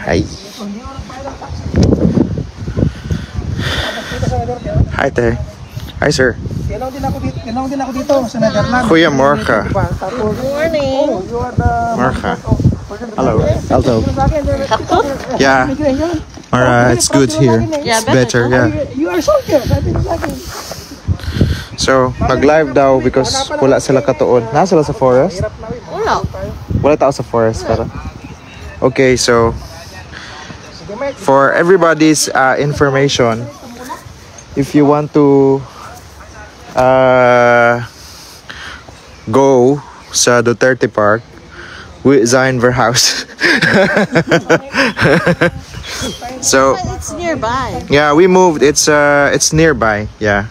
Hi. Hi there. Hi sir. Kailangan din ako dito sa Netherlands. Kuya Morka. Good morning. Morka. Hello. Hello. Kapot? Yeah. Alright, it's good here. It's better, yeah. You are soldier. So, mag-live daw because wala sila katuon. Nasa sila sa forest? Wala. Wala tao sa forest para. Okay, so for everybody's information, if you want to go sa Duterte Park with Zion Verhouse. So It's nearby. yeah, we moved. It's nearby. Yeah,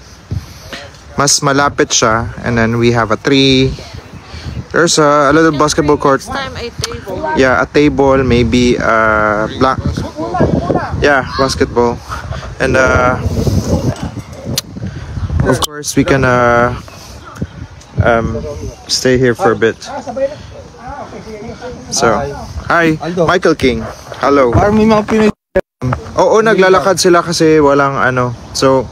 mas malapit siya, and then we have a tree. There's a little basketball court. Next time a table. Yeah, a table, maybe black. Yeah, basketball, and of course we can stay here for a bit. So, hi, Michael King. Hello. Oo, naglalakad sila kasi walang ano. So,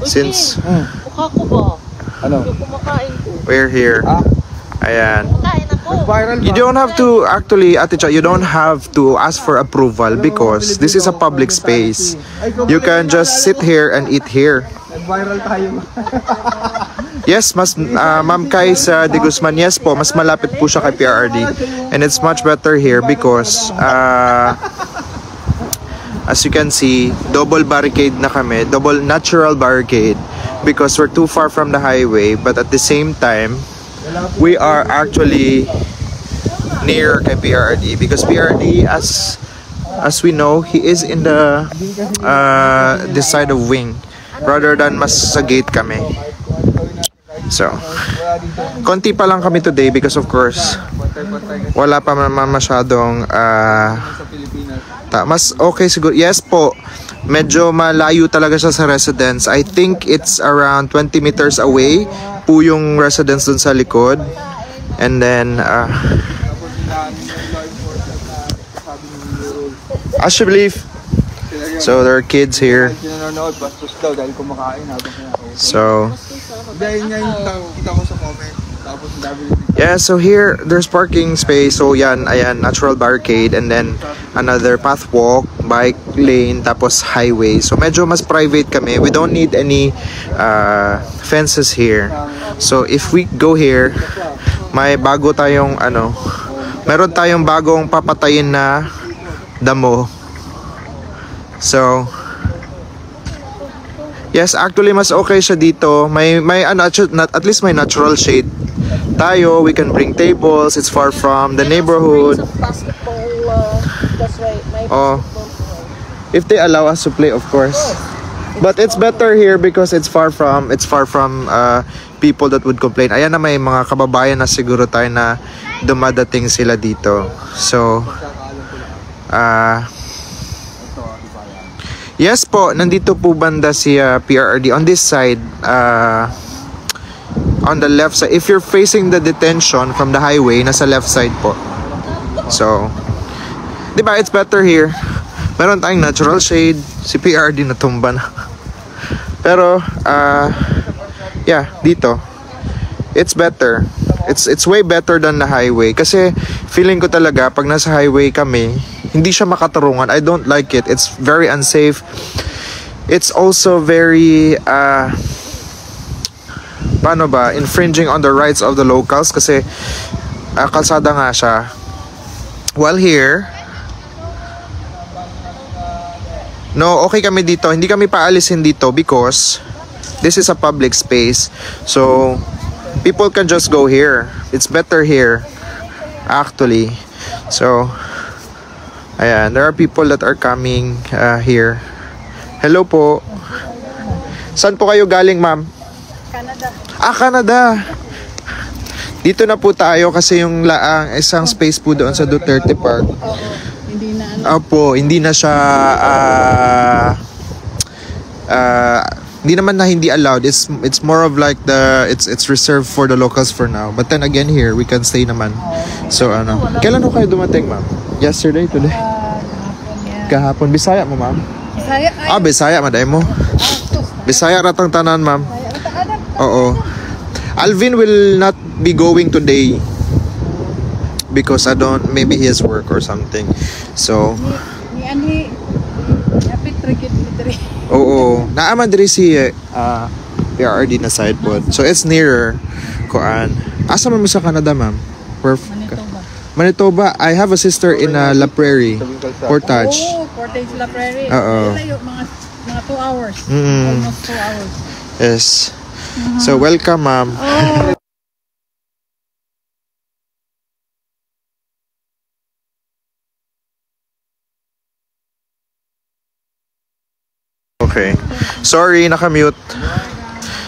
since Mukha ko ba? Ano? Yung kumakain ko. we're here, ayan. Kain ako. You don't have to actually, Ate Cha, you don't have to ask for approval because this is a public space. You can just sit here and eat here. Nag-viral tayo. Yes, mas Ma'am Kai sa De Guzman, yes po, mas malapit po siya kay PRRD. And it's much better here because as you can see, double barricade na kami, double natural barricade because we're too far from the highway, but at the same time, we are actually near kay PRRD because PRRD, as we know, he is in the this side of wing rather than mas sa gate kami. So, konti pa lang kami today because of course wala pa masyadong mas okay siguro. Yes po, medyo malayo talaga siya sa residence. I think it's around 20 meters away po yung residence dun sa likod. And then as you believe, so there are kids here. So yeah, so here there's parking space. So yan, ayan, natural barricade, and then another path walk, bike lane, tapos highway. So medyo mas private kami. We don't need any fences here. So if we go here, may bago tayong meron tayong bagong papatayin na damo. So yes, actually mas okay siya dito. May at least may natural shade tayo. We can bring tables. It's far from the neighborhood. Oh, if they allow us to play, of course. But it's better here because it's far from people that would complain. Ayan na, may mga kababayan na siguro tayo na dumadating sila dito. So yes po, nandito po banda si PRRD on this side, on the left side. If you're facing the detention from the highway, nasa left side po. So, diba, it's better here. Meron tayong natural shade. Si PRRD natumba na. Pero, yeah, dito, it's better. It's way better than the highway. Kasi, feeling ko talaga, pag nasa highway kami, hindi siya makatarungan. I don't like it. It's very unsafe. It's also very paano ba, infringing on the rights of the locals kasi kalsada nga siya. While here, no, okay kami dito. Hindi kami paalisin dito because this is a public space. So people can just go here. It's better here actually. So ayan, there are people that are coming here. Hello po. Saan po kayo galing, ma'am? Canada. Canada. Dito na po tayo kasi yung isang space po doon sa Duterte Park. Hindi na Opo, hindi na siya hindi naman na hindi allowed. It's more of like it's reserved for the locals for now. But then again here, we can stay naman. So ano, kailan ho kayo dumating, ma'am? Yesterday, today? Kahapon. Bisaya mo, ma'am? Bisaya ay. Bisaya, maday mo. Bisaya ratang tanan, ma'am. Oo. Alvin will not be going today because maybe he has work or something. So, Ni apit trikit diri. oo. Naaman diri si PRRD na sideboard. So, it's nearer kuan. Asa man mo sa Canada, ma'am? Manitoba. Manitoba. I have a sister in La Prairie, Portage. Oh, Portage La Prairie. Oo. Layo, mga 2 hours. Mm. Almost 2 hours. Yes. So, welcome, ma'am. Oh. Okay. Sorry, nakamute.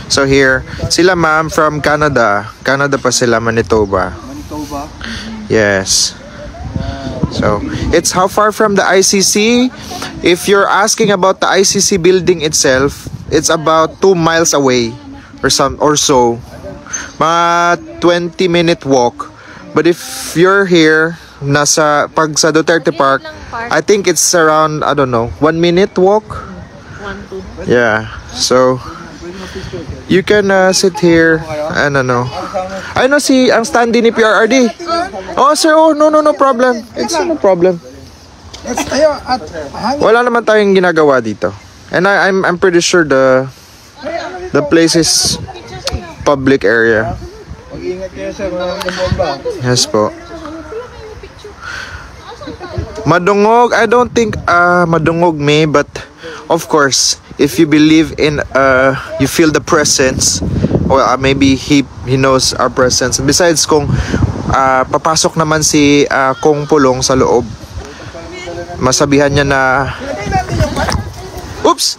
So here, sila ma'am from Canada. Canada pa sila, Manitoba. Manitoba. Yes. So, it's how far from the ICC? If you're asking about the ICC building itself, it's about 2 miles away or so. Mga 20-minute walk. But if you're here, pag sa Duterte Park, I think it's around, I don't know, 1 minute walk? 1, 2. Yeah. So, you can sit here and ano. Ay no, ang standee ni PRRD. Oh sir, oh no problem. It's no problem. Let's tayo at hangin. Wala naman tayong ginagawa dito. And I'm pretty sure the place is public area. Mag-ingat kayo sir, maraming bomba. Yes po. Madungog, I don't think madungog me, but of course, if you believe in you feel the presence, well maybe he knows our presence. Besides kung papasok naman si Kong Pulong sa loob, masabihan niya na oops,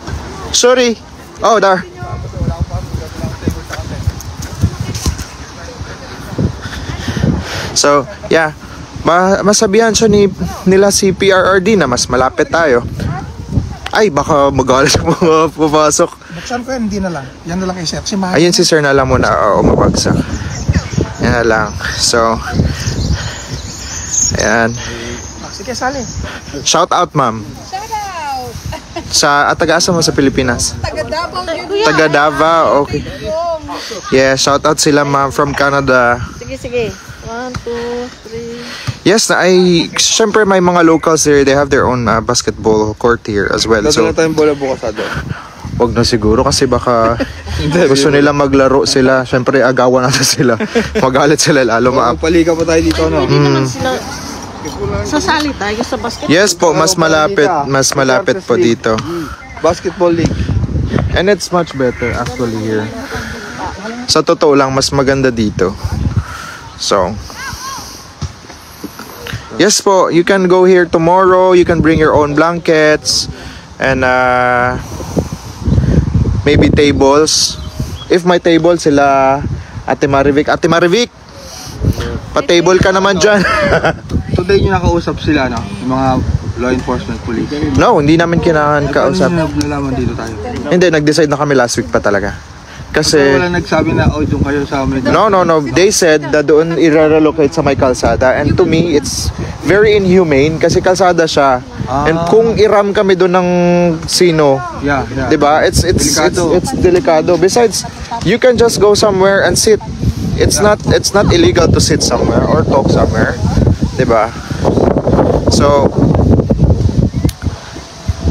sorry. Oh, there. So, yeah. Masabihan siya nila si PRRD na mas malapit tayo. Ay, baka magalit mo papasok. Buksan ko yan, hindi na lang. Yan na lang kay sir. Si Mahal. Ayun si sir na lang muna. Oo, mabagsak. Yan na lang. So, ayan. Sige, sali. Shout out, ma'am. Shout out. Sa taga-asa mo sa Pilipinas? Taga Davao yun. Taga Davao, okay. Yeah, shout out sila, ma'am, from Canada. Sige. 1, 2, 3. Yes, syempre may mga locals here. They have their own basketball court here as well. So, tayong bola bukas doon. wag na siguro kasi baka gusto nila maglaro sila. Syempre, agawan natin sila. Magalit sila lalo. Magpalika pa tayo dito, no? Hindi naman sila sasali tayo sa basketball. Yes po, mas malapit po dito. Basketball league. And it's much better actually here. Sa totoo lang, mas maganda dito. So, yes po, you can go here tomorrow. You can bring your own blankets and maybe tables. If may table sila, Ate Marivic, pa-table ka naman dyan. Today nyo nakausap sila, no? Yung mga law enforcement police. No, hindi namin kailangan kausap. Ano nyo nalaman dito tayo? Hindi, nag-decide na kami last week pa talaga. Kasi, Wala nagsabi na, doon kayo sa amin. no. They said na doon i-relocate sa may kalsada. And to me, it's very inhumane kasi kalsada siya. And kung iram kami doon ng sino, Yeah. 'di ba? It's delikado. Besides, you can just go somewhere and sit. It's not illegal to sit somewhere or talk somewhere, 'di ba? So,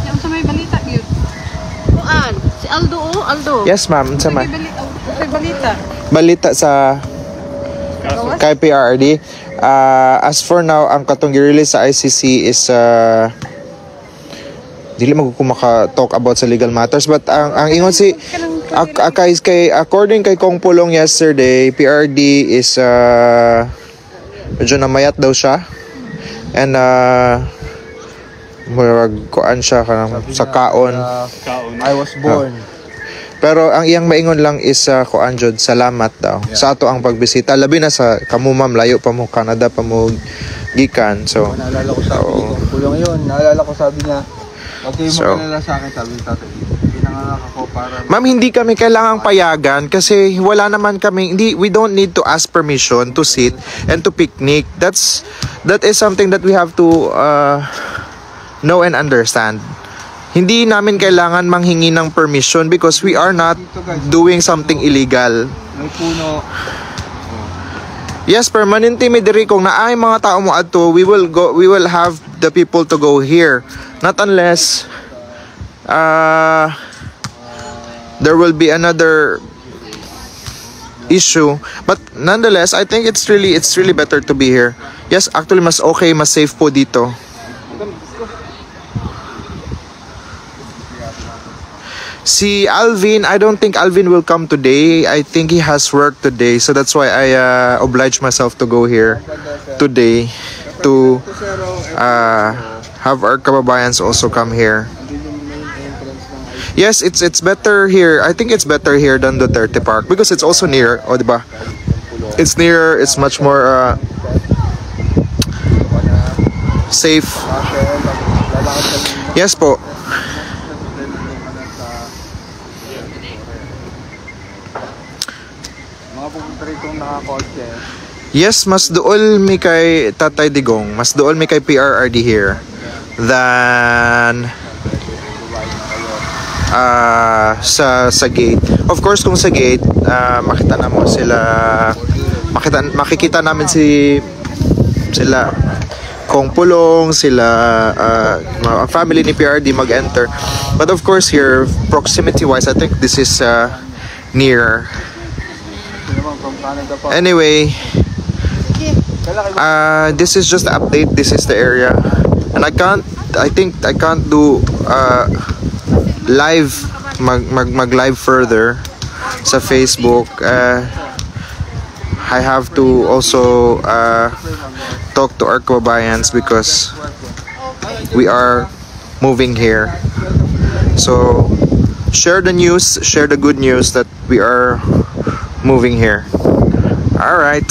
Yung sa may balita yun. Kuan, si Aldo. yes ma'am, unsa man? May balita. Balita sa kay PRRD. As for now, ang katong gi-release sa ICC is dili magkumaka-talk about sa legal matters, but ang ingon si according kay Kong Pulong yesterday, PRD is medyo namayat daw siya. And kuan siya sa kaon. I was born. Pero ang iyang maingon lang is kuan jud, salamat daw sa ato ang pagbisita, labi na sa kamo ma'am, layo pa mo, Canada pa mo gikan. So Naalala ko sabi ni Kong Pulong yun. Naalala ko sabi niya, huwag kayong So, mag-alala sa akin, sabi ni Tatay. pinanganak ako para... Ma'am, hindi kami kailangang payagan kasi wala naman kami, we don't need to ask permission to sit and to picnic. That is something that we have to know and understand. Hindi namin kailangan manghingi ng permission because we are not doing something illegal. May puno. Yes, permanente mi diri kung naay mga tao mo adto, we will have the people to go here. Not unless there will be another issue, but nonetheless I think it's really better to be here. Yes, actually mas okay, mas safe po dito. Si Alvin, I don't think Alvin will come today. I think he has work today, so that's why I obliged myself to go here today to have our kababayans also come here. Yes, it's better here. I think it's better here than Duterte Park because it's also near, o diba? It's near, it's much more safe. Yes po. Mga pupunta rito nakakotse. Yes, mas dool mi kay Tatay Digong. Mas dool mi kay PRRD here than sa gate. Of course, kung sa gate, makita na mo sila, makikita namin sila Kong Pulong, sila mga family ni PRRD mag-enter. But of course here, proximity wise, I think this is near. Anyway, this is just the update. This is the area, and I can't do live mag live further sa Facebook. I have to also talk to our kababayans because we are moving here. So share the news, share the good news that we are moving here. All right.